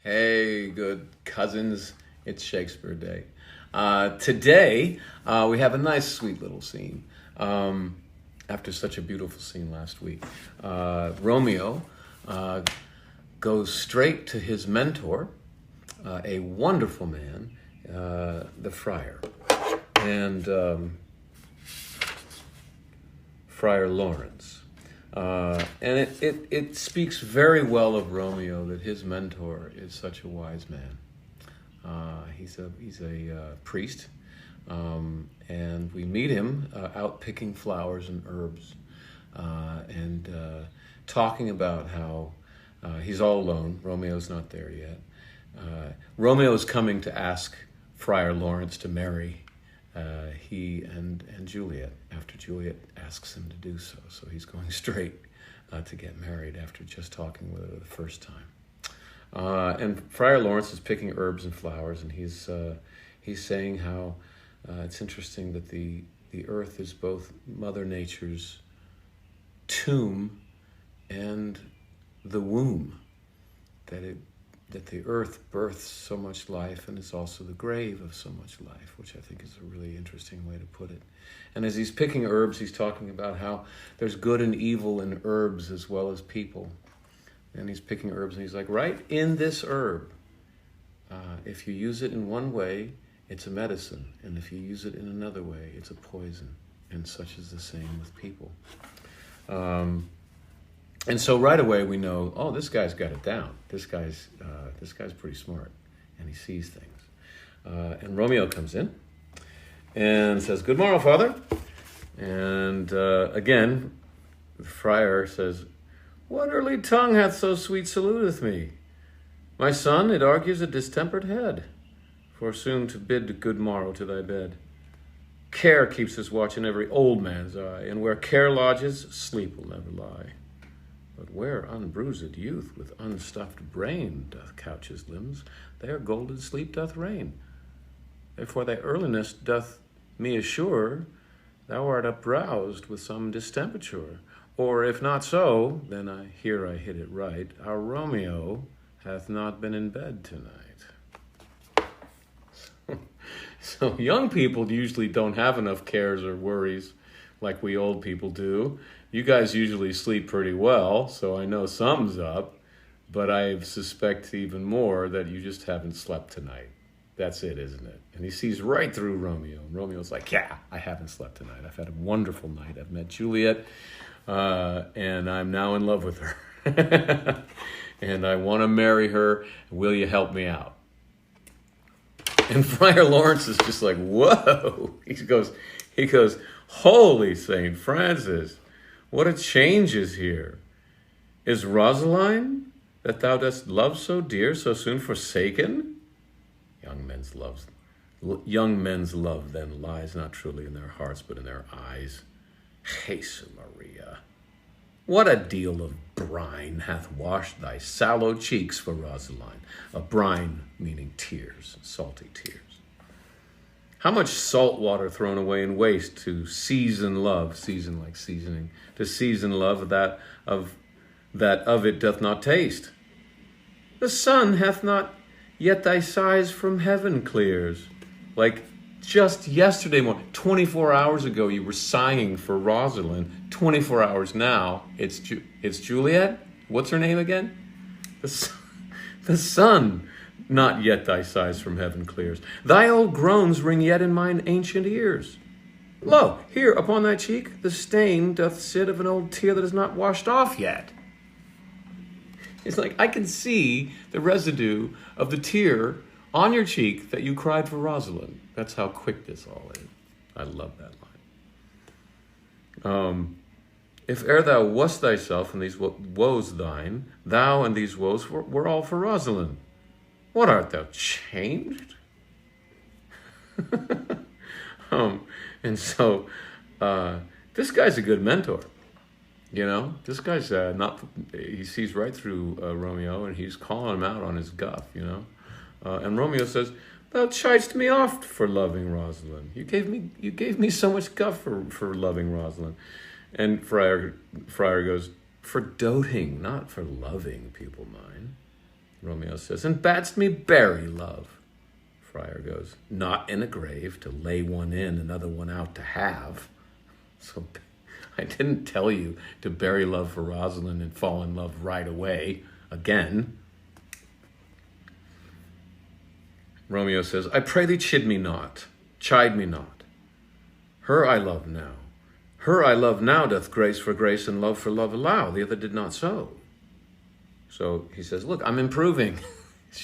Hey, good cousins. It's Shakespeare Day. Today, we have a nice, sweet little scene. After such a beautiful scene last week, Romeo goes straight to his mentor, a wonderful man, the friar, and Friar Lawrence. And it speaks very well of Romeo that his mentor is such a wise man. He's a priest, and we meet him out picking flowers and herbs, and talking about how he's all alone. Romeo's not there yet. Romeo is coming to ask Friar Lawrence to marry he and Juliet, after Juliet asks him to do so. So he's going straight to get married after just talking with her the first time. And Friar Lawrence is picking herbs and flowers, and he's saying how it's interesting that the earth is both Mother Nature's tomb and the womb, that the earth births so much life and is also the grave of so much life, which I think is a really interesting way to put it. And as he's picking herbs, he's talking about how there's good and evil in herbs as well as people. And he's picking herbs, and he's like, right in this herb, if you use it in one way, it's a medicine. And if you use it in another way, it's a poison. And such is the same with people. And so right away we know, oh, this guy's got it down. This guy's pretty smart, and he sees things. And Romeo comes in and says, "Good morrow, Father." And again, the friar says, "What early tongue hath so sweet saluteth me? My son, it argues a distempered head, for soon to bid good morrow to thy bed. Care keeps his watch in every old man's eye, and where care lodges, sleep will never lie. But where unbruised youth with unstuffed brain doth couch his limbs, there golden sleep doth reign. Therefore thy earliness doth me assure thou art uproused with some distemperature. Or if not so, then I hit it right, our Romeo hath not been in bed tonight." So young people usually don't have enough cares or worries like we old people do. You guys usually sleep pretty well, so I know something's up, but I suspect even more that you just haven't slept tonight. That's it, isn't it? And he sees right through Romeo. And Romeo's like, yeah, I haven't slept tonight. I've had a wonderful night. I've met Juliet, and I'm now in love with her. And I want to marry her. Will you help me out? And Friar Lawrence is just like, whoa. He goes, holy St. Francis, what a change is here. Is Rosaline, that thou dost love so dear, so soon forsaken? Young men's love then lies not truly in their hearts, but in their eyes. Jesus Maria, what a deal of brine hath washed thy sallow cheeks for Rosaline. A brine meaning tears, salty tears. How much salt water thrown away in waste to season love, season like seasoning, to season love that of it doth not taste. The sun hath not yet thy sighs from heaven clears. Like just yesterday morning, 24 hours ago, you were sighing for Rosalind. 24 hours now, it's Juliet. What's her name again? The sun. Not yet thy sighs from heaven clears. Thy old groans ring yet in mine ancient ears. Lo, here upon thy cheek the stain doth sit of an old tear that is not washed off yet. It's like I can see the residue of the tear on your cheek that you cried for Rosalind. That's how quick this all is. I love that line. If e'er thou wast thyself and these woes thine, thou and these woes were all for Rosalind. What art thou, changed? And so this guy's a good mentor. You know, this guy's he sees right through Romeo, and he's calling him out on his guff, you know. And Romeo says, thou chidest me oft for loving Rosalind. You gave me so much guff for loving Rosalind. And Friar goes, for doting, not for loving, pupil mine. Romeo says, and badst me bury, love. Friar goes, not in a grave to lay one in, another one out to have. So I didn't tell you to bury love for Rosalind and fall in love right away, again. Romeo says, I pray thee chide me not. Her I love now. Her I love now doth grace for grace and love for love allow. The other did not so. So he says, look, I'm improving.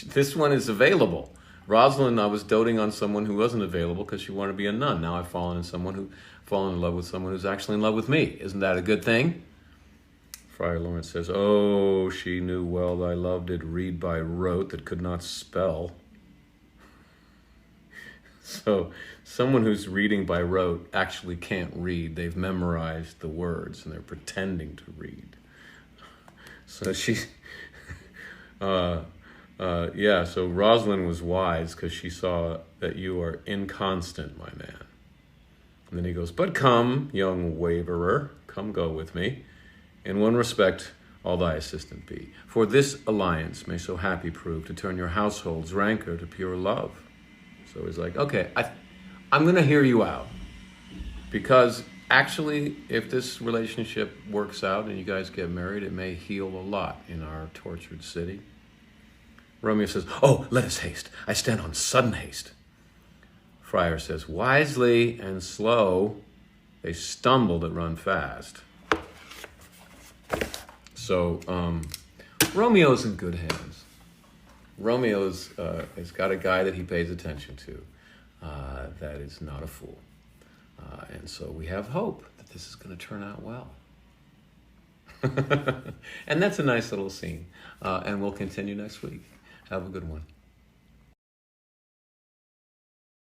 This one is available. Rosalind, I was doting on someone who wasn't available because she wanted to be a nun. Now I've fallen in love with someone who's actually in love with me. Isn't that a good thing? Friar Lawrence says, oh, she knew well thy love did read by rote that could not spell. So someone who's reading by rote actually can't read. They've memorized the words and they're pretending to read. So so Rosalind was wise because she saw that you are inconstant, my man. And then he goes, but come, young waverer, come go with me. In one respect, all thy assistant be. For this alliance may so happy prove to turn your household's rancor to pure love. So he's like, okay, I'm going to hear you out. Because actually, if this relationship works out and you guys get married, it may heal a lot in our tortured city. Romeo says, oh, let us haste. I stand on sudden haste. Friar says, wisely and slow, they stumble that run fast. So Romeo's in good hands. Romeo's has got a guy that he pays attention to that is not a fool. And so we have hope that this is going to turn out well. And that's a nice little scene. And we'll continue next week. Have a good one.